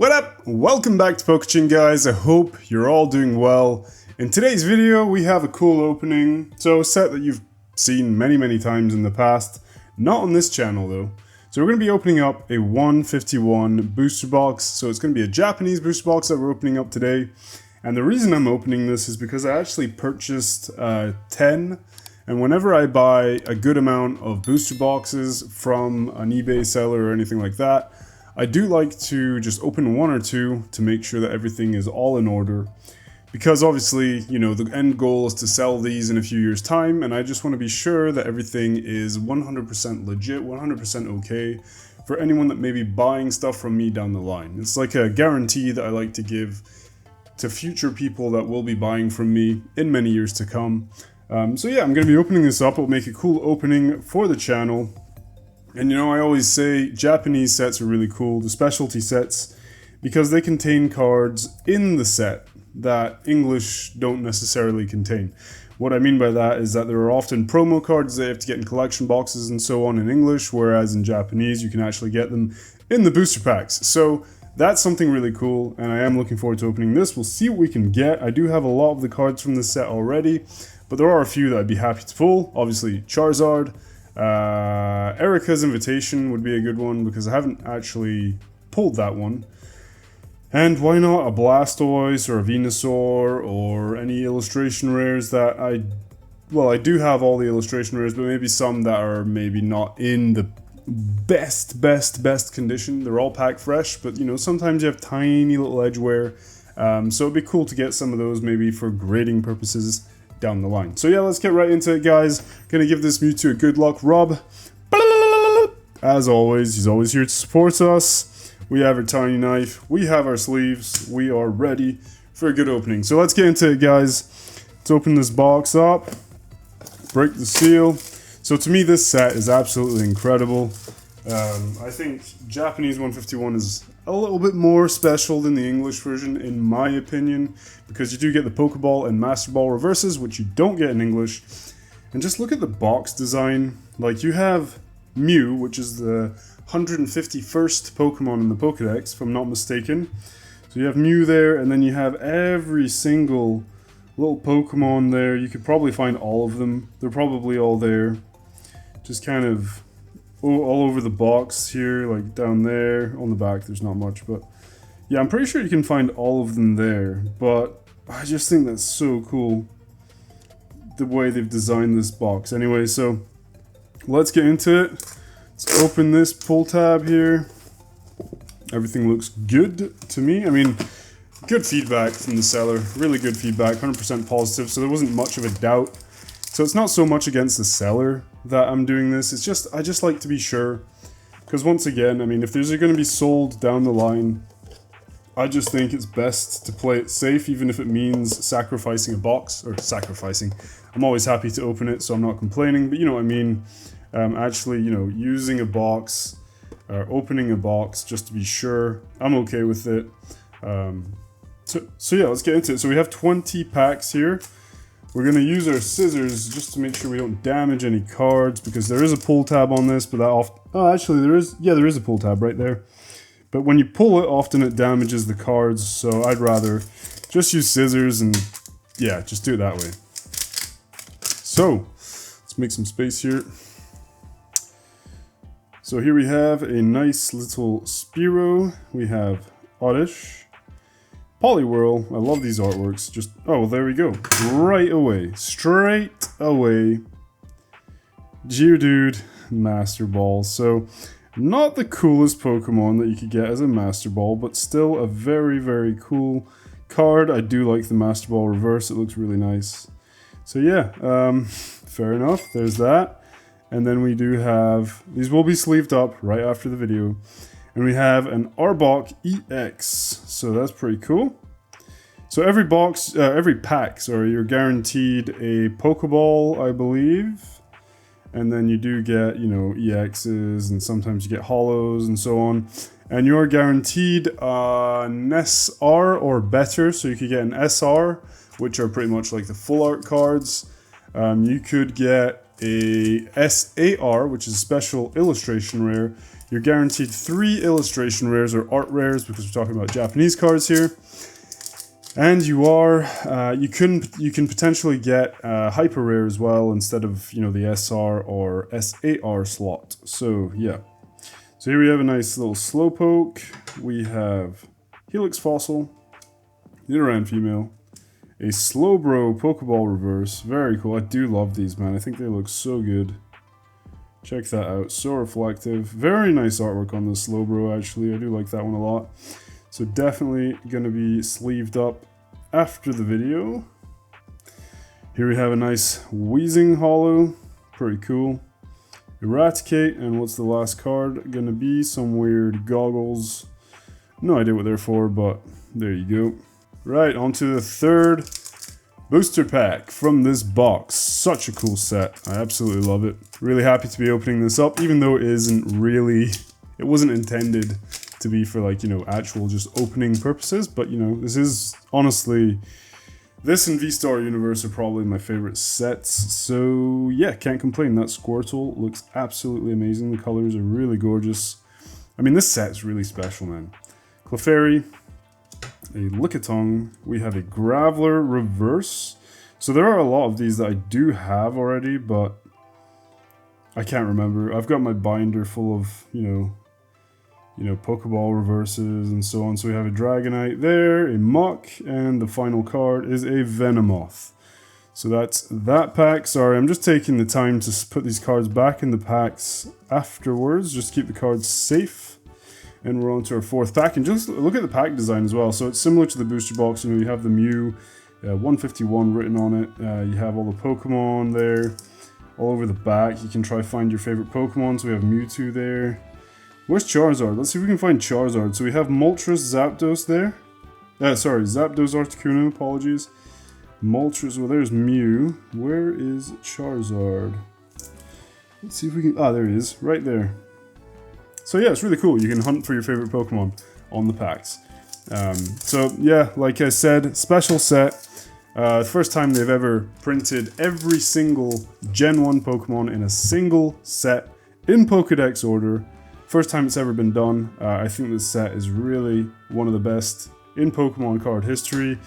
What up? Welcome back to Pokaching, guys. I hope you're all doing well. In today's video, we have a cool opening. So a set that you've seen many times in the past. Not on this channel though. So we're going to be opening up a 151 booster box. So it's going to be a Japanese booster box that we're opening up today. And the reason I'm opening this is because I actually purchased 10. And whenever I buy a good amount of booster boxes from an eBay seller or anything like that, I do like to just open one or two to make sure that everything is all in order. Because obviously, you know, the end goal is to sell these in a few years' time, and I just want to be sure that everything is 100% legit, 100% okay for anyone that may be buying stuff from me down the line. It's like a guarantee that I like to give to future people that will be buying from me in many years to come. So yeah, I'm going to be opening this up. It'll make a cool opening for the channel. And you know, I always say Japanese sets are really cool, the specialty sets, because they contain cards in the set that English don't necessarily contain. What I mean by that is that there are often promo cards that you have to get in collection boxes and so on in English, whereas in Japanese you can actually get them in the booster packs. So that's something really cool, and I am looking forward to opening this. We'll see what we can get. I do have a lot of the cards from this set already, but there are a few that I'd be happy to pull. Obviously Charizard. Erica's Invitation would be a good one because I haven't actually pulled that one. And why not a Blastoise or a Venusaur or any illustration rares that I do have all the illustration rares, but maybe some that are maybe not in the best condition. They're all packed fresh, but you know, sometimes you have tiny little edge wear. So it'd be cool to get some of those maybe for grading purposes down the line. So yeah, let's get right into it, guys. Gonna give this Mewtwo a good luck rub. As always, he's always here to support us. We have our tiny knife, we have our sleeves, we are ready for a good opening. So let's get into it, guys. Let's open this box up, break the seal. So to me, this set is absolutely incredible. I think Japanese 151 is a little bit more special than the English version, in my opinion, because you do get the Pokeball and Master Ball reverses, which you don't get in English. And just look at the box design. Like, you have Mew, which is the 151st Pokemon in the Pokédex, if I'm not mistaken. So you have Mew there, and then you have every single little Pokemon there. You could probably find all of them. They're probably all there. Just kind of all over the box here, like down there. On the back there's not much, but yeah, I'm pretty sure you can find all of them there. But I just think that's so cool, the way they've designed this box. Anyway, so let's get into it. Let's open this pull tab here. Everything looks good to me. I mean, good feedback from the seller, really good feedback, 100% positive, so there wasn't much of a doubt. So it's not so much against the seller that I'm doing this, it's just, I just like to be sure. Because once again, I mean, if there's going to be sold down the line, I just think it's best to play it safe, even if it means sacrificing a box, or sacrificing. I'm always happy to open it, so I'm not complaining, but you know what I mean. Actually, you know, using a box, or opening a box just to be sure, I'm okay with it. So yeah, let's get into it. So we have 20 packs here. We're going to use our scissors just to make sure we don't damage any cards, because there is a pull tab on this, but actually there is a pull tab right there. But when you pull it, often it damages the cards, so I'd rather just use scissors and yeah, just do it that way. So, let's make some space here. So here we have a nice little Spearow. We have Oddish. Poliwhirl, I love these artworks. Just, oh, well, there we go. Right away. Straight away. Geodude, Master Ball. So, not the coolest Pokemon that you could get as a Master Ball, but still a very cool card. I do like the Master Ball reverse. It looks really nice. So yeah, fair enough. There's that. And then we do have, these will be sleeved up right after the video. And we have an Arbok EX, so that's pretty cool. So every pack, you're guaranteed a Pokeball, I believe. And then you do get, you know, EXs, and sometimes you get Holos and so on. And you're guaranteed an SR or better, so you could get an SR, which are pretty much like the full art cards. You could get a SAR, which is a special illustration rare. You're guaranteed 3 illustration rares or art rares because we're talking about Japanese cards here. And you are, you can potentially get hyper rare as well instead of, you know, the SR or SAR slot. So yeah. So here we have a nice little Slowpoke. We have Helix Fossil, Nidoran Female, a Slowbro Pokeball Reverse. Very cool. I do love these, man. I think they look so good. Check that out. So reflective. Very nice artwork on the Slowbro, actually. I do like that one a lot. So definitely going to be sleeved up after the video. Here we have a nice Wheezing Holo. Pretty cool. Eradicate, and what's the last card going to be? Some weird goggles. No idea what they're for, but there you go. Right, on to the third booster pack from this box. Such a cool set. I absolutely love it. Really happy to be opening this up, even though it isn't really... It wasn't intended to be for, like, you know, actual just opening purposes, but, you know, this is honestly, this and V-Star Universe are probably my favorite sets, so yeah, can't complain. That Squirtle looks absolutely amazing. The colors are really gorgeous. I mean, this set's really special, man. Clefairy, a Lickitung, we have a Graveler Reverse. So there are a lot of these that I do have already, but I can't remember. I've got my binder full of, you know, Pokeball reverses and so on. So we have a Dragonite there, a Mach, and the final card is a Venomoth. So that's that pack. Sorry, I'm just taking the time to put these cards back in the packs afterwards, just to keep the cards safe. And we're on to our fourth pack, and just look at the pack design as well. So it's similar to the booster box. You know, you have the Mew 151 written on it. You have all the Pokemon there, all over the back. You can try find your favorite Pokemon. So we have Mewtwo there. Where's Charizard? Let's see if we can find Charizard. So we have Moltres, Zapdos there. Sorry, Zapdos, Articuno, apologies. Moltres, well there's Mew. Where is Charizard? Let's see if we can, there he is, right there. So yeah, it's really cool. You can hunt for your favorite Pokemon on the packs. So yeah, like I said, special set. First time they've ever printed every single Gen 1 Pokemon in a single set in Pokedex order. First time it's ever been done. I think this set is really one of the best in Pokemon card history.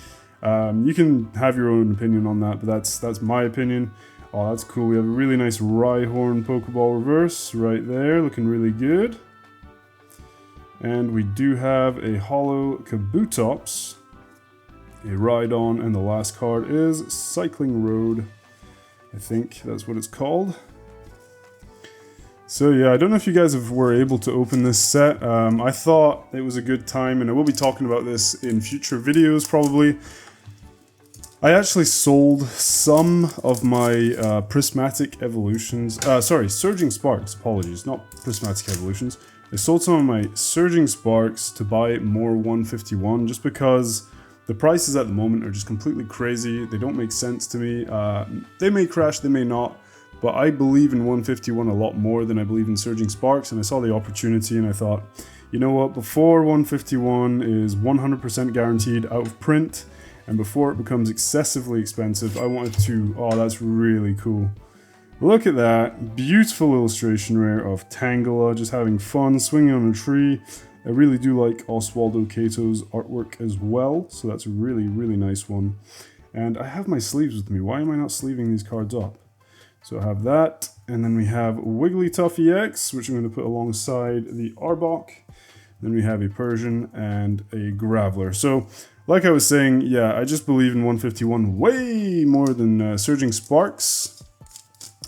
You can have your own opinion on that, but that's my opinion. Oh, that's cool. We have a really nice Rhyhorn Pokeball Reverse right there, looking really good. And we do have a Holo Kabutops, a Rhydon, and the last card is Cycling Road. I think that's what it's called. So yeah, I don't know if you guys were able to open this set. I thought it was a good time, and I will be talking about this in future videos probably. I actually sold some of my Prismatic Evolutions, Surging Sparks, apologies, not Prismatic Evolutions. I sold some of my Surging Sparks to buy more 151 just because the prices at the moment are just completely crazy. They don't make sense to me. They may crash, they may not. But I believe in 151 a lot more than I believe in Surging Sparks, and I saw the opportunity and I thought, you know what, before 151 is 100% guaranteed out of print, and before it becomes excessively expensive, I wanted to, oh, that's really cool. Look at that, beautiful illustration rare of Tangela, just having fun, swinging on a tree. I really do like Oswaldo Cato's artwork as well, so that's a really, really nice one. And I have my sleeves with me, why am I not sleeving these cards up? So I have that, and then we have Wigglytuff EX, which I'm going to put alongside the Arbok. Then we have a Persian and a Graveler. So, like I was saying, yeah, I just believe in 151 way more than Surging Sparks.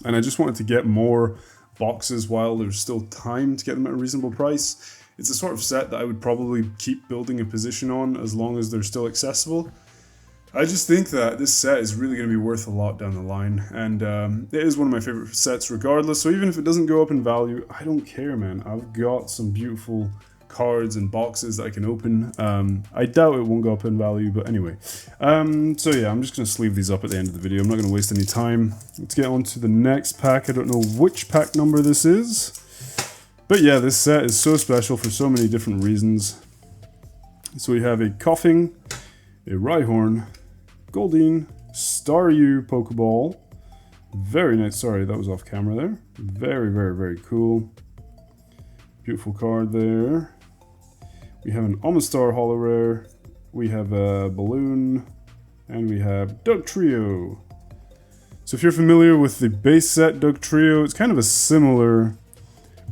And I just wanted to get more boxes while there's still time to get them at a reasonable price. It's a sort of set that I would probably keep building a position on as long as they're still accessible. I just think that this set is really going to be worth a lot down the line, and it is one of my favorite sets regardless, so even if it doesn't go up in value, I don't care, man. I've got some beautiful cards and boxes that I can open. I doubt it won't go up in value, but anyway. So yeah, I'm just going to sleeve these up at the end of the video. I'm not going to waste any time. Let's get on to the next pack. I don't know which pack number this is, but yeah, this set is so special for so many different reasons. So we have a Coughing, a Rhyhorn, Goldeen, Staryu Pokeball, Very nice. Sorry, that was off camera there. Very, very, very cool. Beautiful card there. We have an Omastar Holo Rare. We have a Balloon. And we have Dugtrio. So if you're familiar with the base set Dugtrio, it's kind of a similar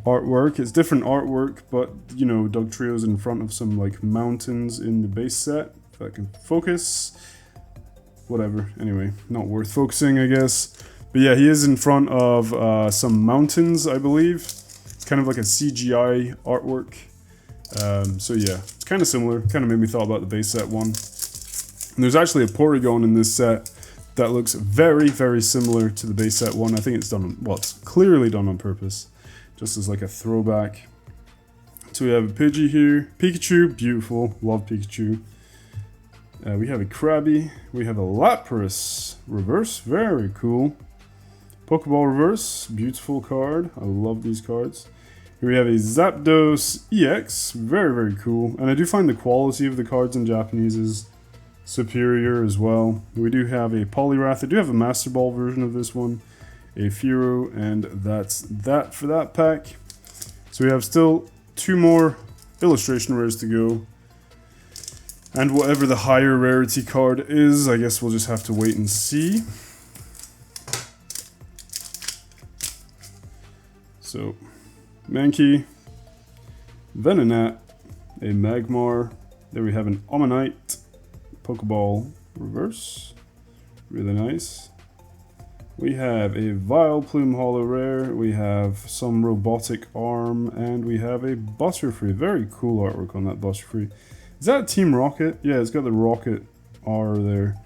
artwork. It's different artwork, but you know, Dugtrio's in front of some like mountains in the base set. If I can focus. Whatever. Anyway, not worth focusing, I guess. But yeah, he is in front of some mountains, I believe. It's kind of like a CGI artwork. So yeah, it's kind of similar. Kind of made me thought about the base set one. And there's actually a Porygon in this set that looks very, very similar to the base set one. I think it's done, well, it's clearly done on purpose, just as like a throwback. So we have a Pidgey here. Pikachu, beautiful. Love Pikachu. We have a Krabby. We have a Lapras reverse. Very cool. Pokeball reverse. Beautiful card. I love these cards. Here we have a Zapdos EX. Very, very cool. And I do find the quality of the cards in Japanese is superior as well. We do have a Poliwrath. I do have a Master Ball version of this one. A Furo. And that's that for that pack. So we have still 2 more illustration rares to go. And whatever the higher rarity card is, I guess we'll just have to wait and see. So, Mankey, Venonat, a Magmar, there we have an Omanyte, Pokeball reverse, really nice. We have a Vileplume Holo Rare, we have some Robotic Arm, and we have a Butterfree. Very cool artwork on that Butterfree. Is that Team Rocket? Yeah, it's got the Rocket R there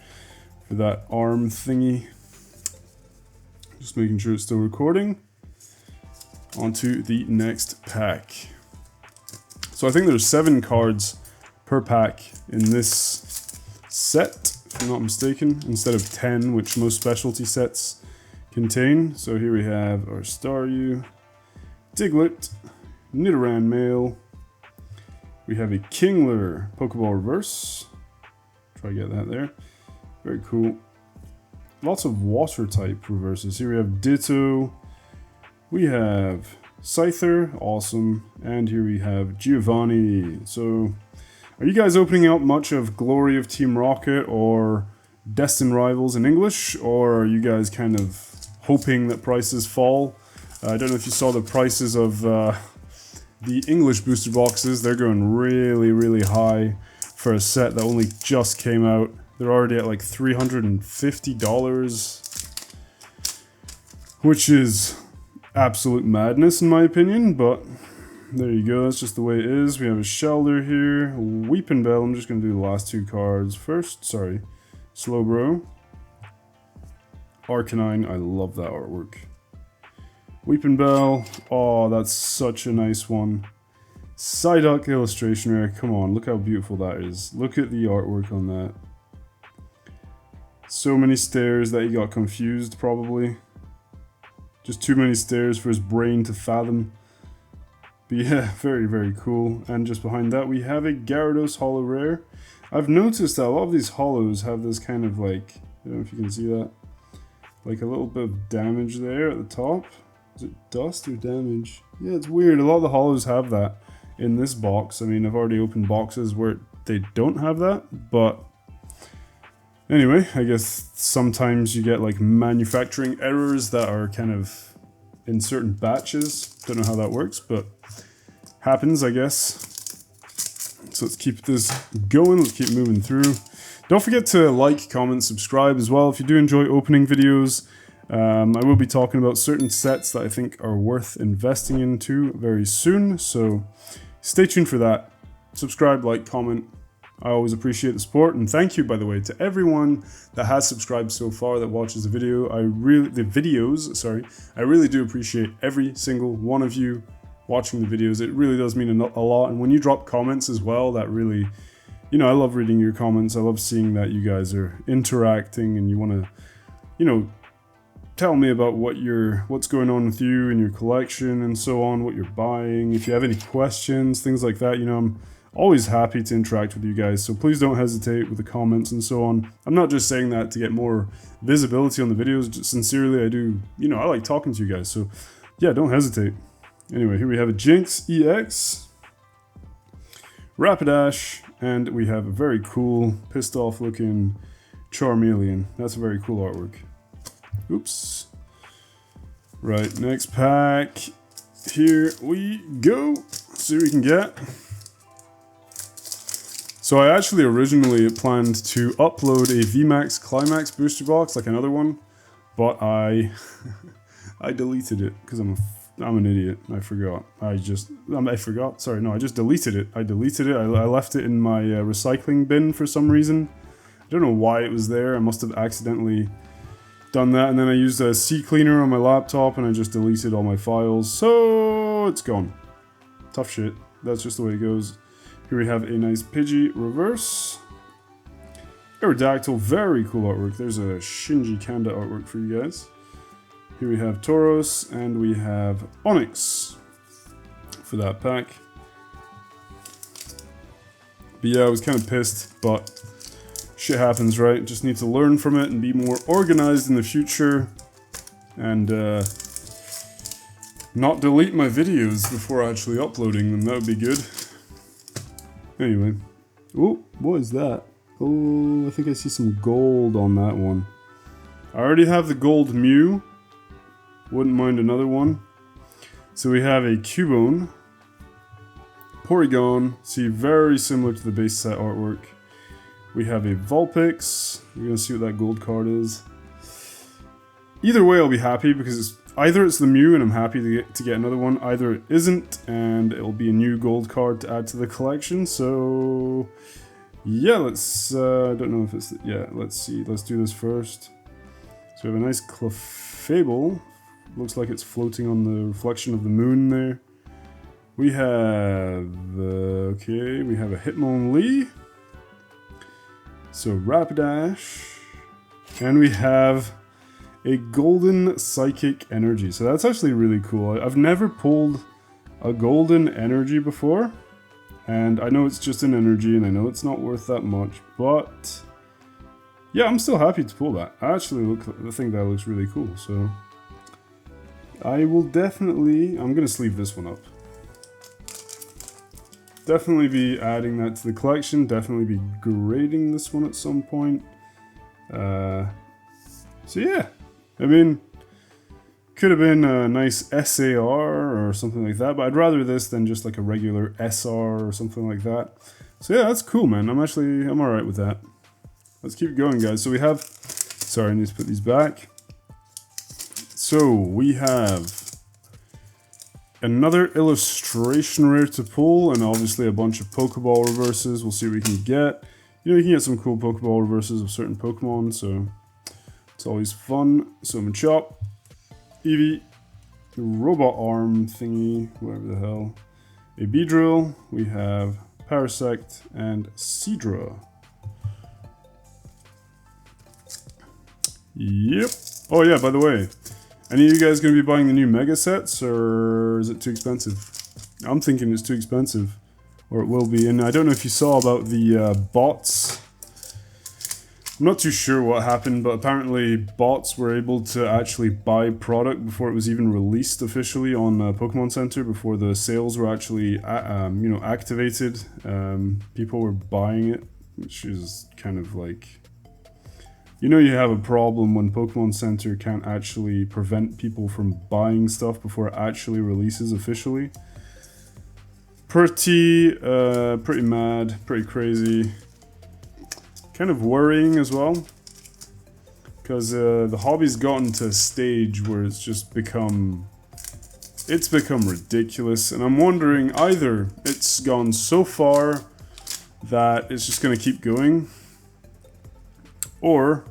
for that arm thingy. Just making sure it's still recording. On to the next pack. So I think there's 7 cards per pack in this set, if I'm not mistaken, instead of 10, which most specialty sets contain. So here we have our Staryu, Diglett, Nidoran Male. We have a Kingler Pokeball reverse. Try to get that there. Very cool. Lots of water type reverses. Here we have Ditto. We have Scyther. Awesome. And here we have Giovanni. So, are you guys opening up much of Glory of Team Rocket or Destined Rivals in English? Or are you guys kind of hoping that prices fall? I don't know if you saw the prices of the English booster boxes. They're going really, really high for a set that only just came out. They're already at like $350, which is absolute madness in my opinion, but there you go, that's just the way it is. We have a Shelder here, Weeping Bell. I'm just going to do the last 2 cards first. Sorry. Slowbro. Arcanine, I love that artwork. Weeping Bell, oh, that's such a nice one. Psyduck illustration rare, come on, look how beautiful that is. Look at the artwork on that. So many stairs that he got confused, probably. Just too many stairs for his brain to fathom. But yeah, very, very cool. And just behind that, we have a Gyarados Holo Rare. I've noticed that a lot of these holos have this kind of like, I don't know if you can see that, like a little bit of damage there at the top. Is it dust or damage? Yeah, it's weird. A lot of the holos have that in this box. I mean, I've already opened boxes where they don't have that, but anyway, I guess sometimes you get like manufacturing errors that are kind of in certain batches. Don't know how that works, but happens, I guess. So let's keep this going. Let's keep moving through. Don't forget to like, comment, subscribe as well if you do enjoy opening videos. I will be talking about certain sets that I think are worth investing into very soon, so stay tuned for that. Subscribe, like, comment. I always appreciate the support, and thank you, by the way, to everyone that has subscribed so far that watches the video. I really do appreciate every single one of you watching the videos. It really does mean a lot, and when you drop comments as well, that really, you know, I love reading your comments. I love seeing that you guys are interacting and you want to, you know, tell me about what's going on with you and your collection and so on, what you're buying. If you have any questions, things like that, you know, I'm Always happy to interact with you guys, so please don't hesitate with the comments and so on. I'm not just saying that to get more visibility on the videos, just sincerely I do, you know, I like talking to you guys, so yeah, don't hesitate. Anyway, here we have a Jinx EX, Rapidash, and we have a very cool, pissed off looking Charmeleon. That's a very cool artwork. Oops. Right, next pack. Here we go. See what we can get. So I actually originally planned to upload a VMAX Climax booster box, like another one, but I deleted it because I'm an idiot. I forgot. I forgot. Sorry, no, I just deleted it. I left it in my recycling bin for some reason. I don't know why it was there. I must have accidentally done that, and then I used a CCleaner on my laptop and I just deleted all my files, so it's gone. Tough shit. That's just the way it goes. Here we have a nice Pidgey reverse. Aerodactyl, very cool artwork. There's a Shinji Kanda artwork for you guys. Here we have Tauros, and we have Onyx for that pack. But yeah, I was kind of pissed, but shit happens, right? Just need to learn from it and be more organized in the future. And not delete my videos before actually uploading them. That would be good. Anyway. Oh, what is that? Oh, I think I see some gold on that one. I already have the gold Mew. Wouldn't mind another one. So we have a Cubone. Porygon. See, very similar to the base set artwork. We have a Vulpix. We're going to see what that gold card is. Either way, I'll be happy because either it's the Mew and I'm happy to get another one, either it isn't and it'll be a new gold card to add to the collection. So yeah, let's, I don't know if it's, yeah, let's see, let's do this first. So we have a nice Clefable, looks like it's floating on the reflection of the moon there. We have, okay, we have a Hitmonlee, so Rapidash, and we have a golden psychic energy. So that's actually really cool. I've never pulled a golden energy before, and I know it's just an energy and I know it's not worth that much, but yeah, I'm still happy to pull that. I think that looks really cool, so I will definitely, I'm gonna sleeve this one up. Definitely be adding that to the collection, definitely be grading this one at some point. So yeah, I mean, could have been a nice SAR or something like that, but I'd rather this than just like a regular SR or something like that. So yeah, that's cool, man. I'm alright with that. Let's keep going, guys. So we have, sorry, I need to put these back. So we have another illustration rare to pull, and obviously a bunch of Pokeball reverses. We'll see what we can get. You know, you can get some cool Pokeball reverses of certain Pokemon, so it's always fun. So Machop, Eevee, Robot Arm thingy, whatever the hell. A Beedrill, we have Parasect, and Seadra. Yep. Oh yeah, by the way, any of you guys going to be buying the new Mega Sets, or is it too expensive? I'm thinking it's too expensive, or it will be. And I don't know if you saw about the bots. I'm not too sure what happened, but apparently bots were able to actually buy product before it was even released officially on Pokemon Center, before the sales were actually you know, activated. People were buying it, which is kind of like, you know, you have a problem when Pokemon Center can't actually prevent people from buying stuff before it actually releases officially. Pretty mad, pretty crazy. Kind of worrying as well, because the hobby's gotten to a stage where it's just become ridiculous, and I'm wondering, either it's gone so far that it's just going to keep going, or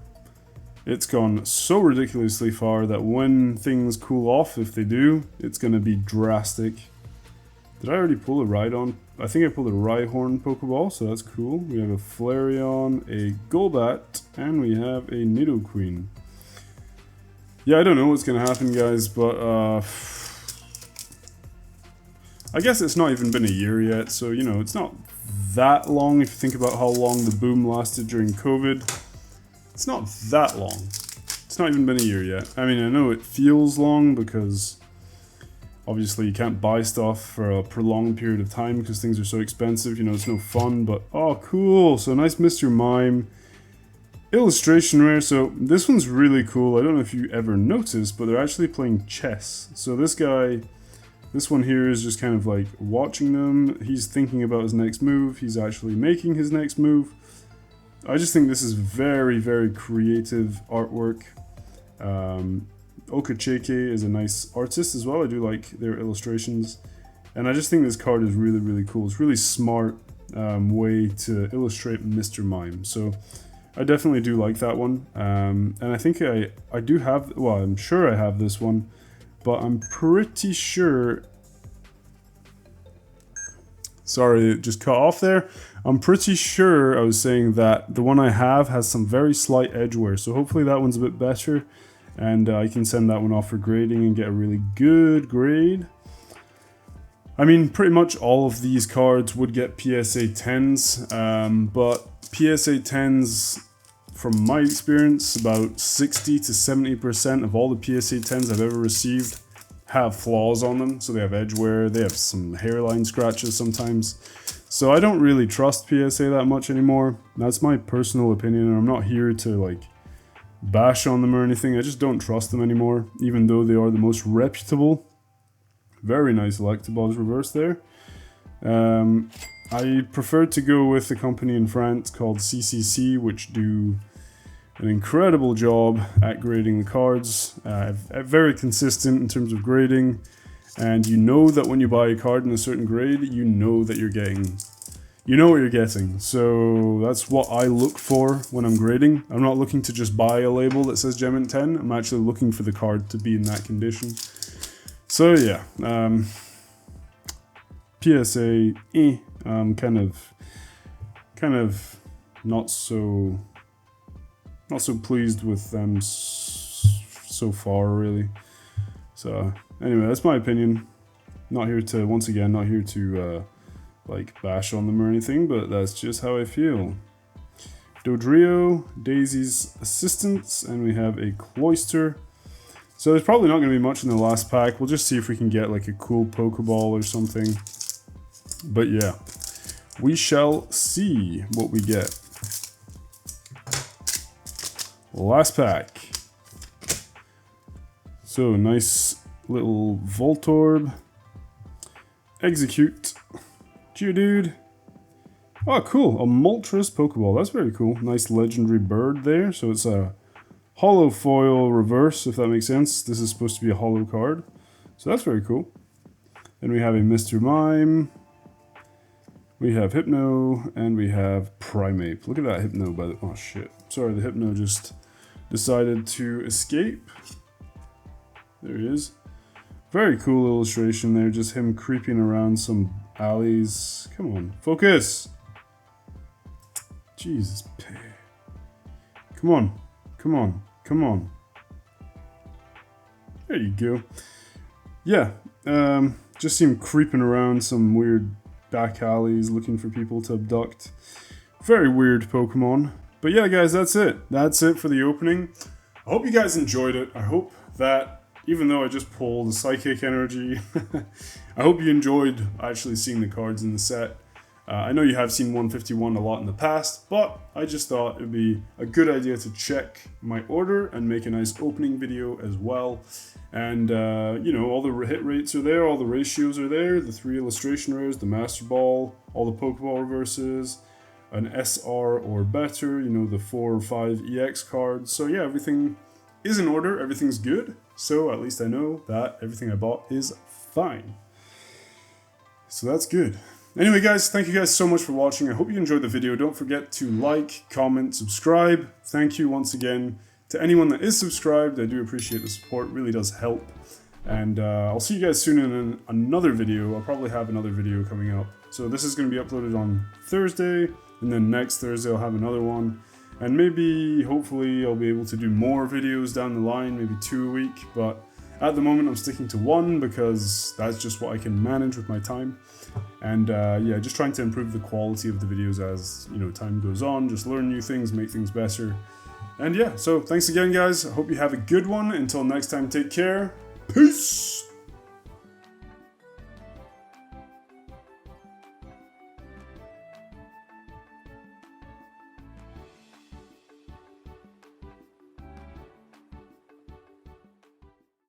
it's gone so ridiculously far that when things cool off, if they do, it's going to be drastic. Did I already pull a Rhydon? I think I pulled a Rhyhorn Pokeball, so that's cool. We have a Flareon, a Golbat, and we have a Nidoqueen. Yeah, I don't know what's going to happen, guys, but I guess it's not even been a year yet, so, you know, it's not that long if you think about how long the boom lasted during COVID. It's not that long. It's not even been a year yet. I mean, I know it feels long because obviously you can't buy stuff for a prolonged period of time because things are so expensive, you know, it's no fun, but oh cool, so nice Mr. Mime. Illustration rare, so this one's really cool. I don't know if you ever noticed, but they're actually playing chess. So this guy, this one here is just kind of like watching them. He's thinking about his next move. He's actually making his next move. I just think this is very, very creative artwork. Pokaching is a nice artist as well. I do like their illustrations. And I just think this card is really, really cool. It's really smart way to illustrate Mr. Mime. So I definitely do like that one. And I think I do have, well, I'm sure I have this one, but I'm pretty sure, sorry, it just cut off there. I'm pretty sure I was saying that the one I have has some very slight edge wear, so hopefully that one's a bit better, and I can send that one off for grading and get a really good grade. I mean, pretty much all of these cards would get PSA 10s, but PSA 10s, from my experience, about 60 to 70% of all the PSA 10s I've ever received have flaws on them. So they have edge wear, they have some hairline scratches sometimes. So I don't really trust PSA that much anymore. That's my personal opinion, and I'm not here to like bash on them or anything. I just don't trust them anymore, even though they are the most reputable. Very nice Electables reverse there. I prefer to go with a company in France called CCC, which do an incredible job at grading the cards. Very consistent in terms of grading, and you know that when you buy a card in a certain grade, you know that you're getting, you know what you're getting. So that's what I look for when I'm grading. I'm not looking to just buy a label that says Gem 10. I'm actually looking for the card to be in that condition. So yeah, PSA, kind of not so pleased with them so far, really. So anyway, that's my opinion. Not here to, once again, not here to like bash on them or anything, but that's just how I feel. Dodrio, Daisy's Assistants, and we have a Cloyster. So there's probably not going to be much in the last pack. We'll just see if we can get like a cool Pokeball or something. But yeah, we shall see what we get. Last pack. So nice little Voltorb. Execute. Geodude. Oh cool, a Moltres Pokeball. That's very cool. Nice legendary bird there. So it's a holo foil reverse, if that makes sense. This is supposed to be a holo card. So that's very cool. Then we have a Mr. Mime. We have Hypno, and we have Primeape. Look at that Hypno by the... Oh shit. Sorry, the Hypno just decided to escape. There he is. Very cool illustration there, just him creeping around some alleys. Come on, focus! Jesus. Come on, come on, come on. There you go. Yeah, just see him creeping around some weird back alleys looking for people to abduct. Very weird Pokemon. But yeah, guys, that's it. That's it for the opening. I hope you guys enjoyed it. I hope that, even though I just pulled the Psychic Energy, I hope you enjoyed actually seeing the cards in the set. I know you have seen 151 a lot in the past, but I just thought it would be a good idea to check my order and make a nice opening video as well. And, you know, all the hit rates are there, all the ratios are there, the 3 illustration rares, the Master Ball, all the Pokeball reverses, an SR or better, you know, the 4 or 5 EX cards. So yeah, everything is in order, everything's good. So at least I know that everything I bought is fine. So that's good. Anyway guys, thank you guys so much for watching. I hope you enjoyed the video. Don't forget to like, comment, subscribe. Thank you once again to anyone that is subscribed. I do appreciate the support, it really does help. And I'll see you guys soon in another video. I'll probably have another video coming up. So this is going to be uploaded on Thursday, and then next Thursday I'll have another one. And maybe, hopefully, I'll be able to do more videos down the line, maybe 2 a week. But at the moment I'm sticking to 1 because that's just what I can manage with my time. And yeah, just trying to improve the quality of the videos as, you know, time goes on, just learn new things, make things better. And yeah, so thanks again guys, I hope you have a good one. Until next time, take care, peace!